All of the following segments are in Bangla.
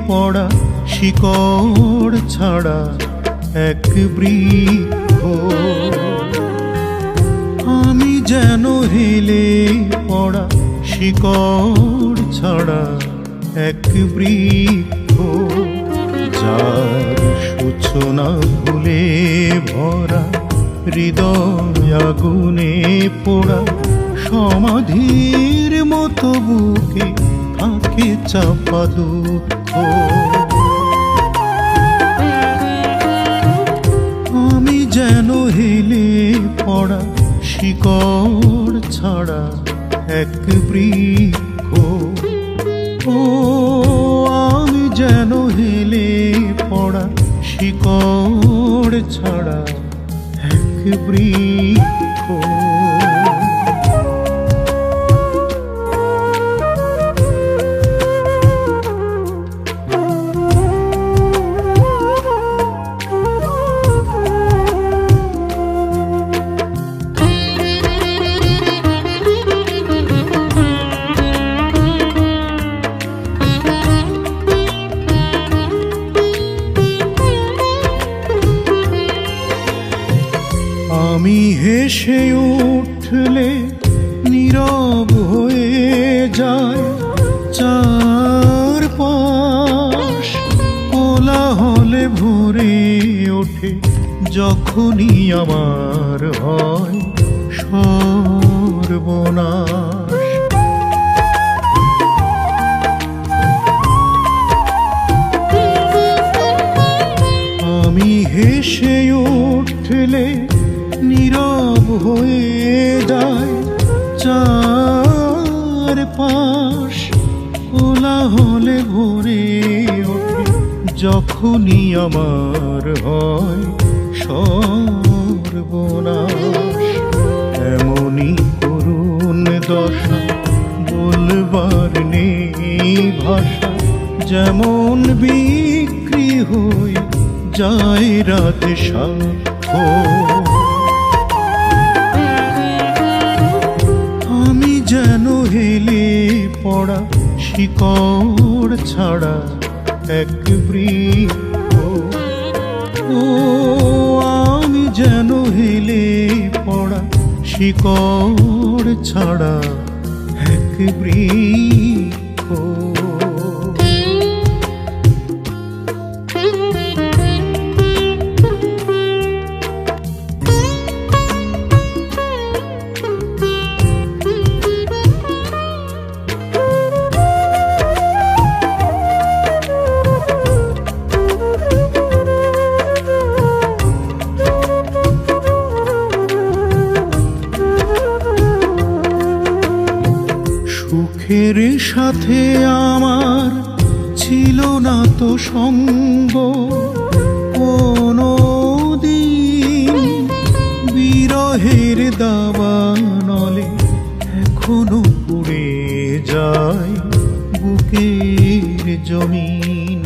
পড়া শিকড় ছাড়া এক বৃক্ষ। আমি যেন হেলে পড়া শিকড় ছাড়া এক বৃক্ষ, যার সূচনা ভুলে ভরা হৃদয় আগুনে পোড়া সমাধির মতো বুকে থাকে চাপা দুঃখ। আমি যেন হেলে পড়া শিকড় ছাড়া এক বৃক্ষ। ও আমি যেন হেলে পড়া শিকড় ছাড়া এক বৃক্ষ। আমি হেসে উঠলে নীরব হয়ে যায় চারপাশ, কোলাহলে ভরে ওঠে যখনই আমার হয় সর্বনাশ। আমি হেসে উঠলে নীরব হয়ে যায় চারপাশ, কোলাহলে ভরে ওঠে যখনই আমার হয় সর্বনাশ। এমনই করুণ দশা বলবার নেই ভাষা, যেমন বিক্রি হয়ে যায় রাত সাক্ষ্য। আমি যেন হেলে পড়া শিকড় ছাড়া এক বৃক্ষ। ও আমি যেন হেলে পড়া শিকড় ছাড়া এক বৃক্ষ। সুখের সাথে আমার ছিল না তো সঙ্গ কোনো দিন, বিরহের দাবানলে এখনো পুড়ে যায় বুকের জমিন।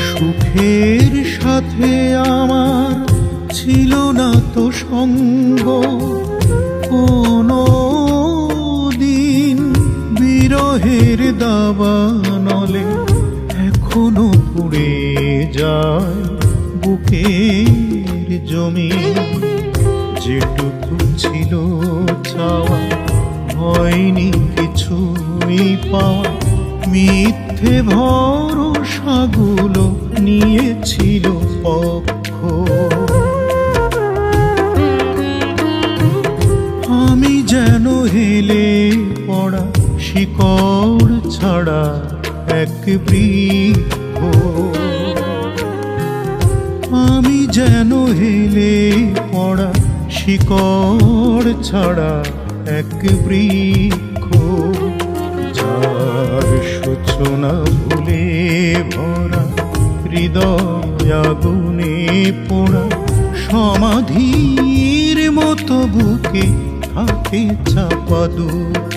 সুখের সাথে আমার ছিল না তো সঙ্গ কোনো দিন, বিরহের দাবানলে এখনো পুড়ে যায় বুকের জমিন। যেটুকু ছিল চাওয়া হয়নি কিছুই পাওয়া, মিথ্যে ভরসাগুলো নিয়েছিল পক্ষ। আমি যেন হেলে পড়া শিকড় ছাড়া এক বৃক্ষ। আমি যেন হেলে পড়া শিকড় ছাড়া এক বৃক্ষ, যার সূচনা ভুলে ভরা হৃদয় আগুনে পোড়া সমাধির মতো বুকে থাকে চাপা দুঃখ।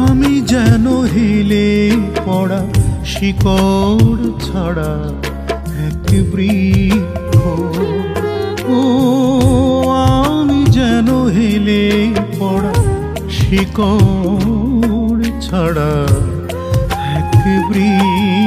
আমি যেন হেলে পড়া শিকড় ছাড়া এক বৃক্ষ। ও শিকড় ছাড়া এক বৃক্ষ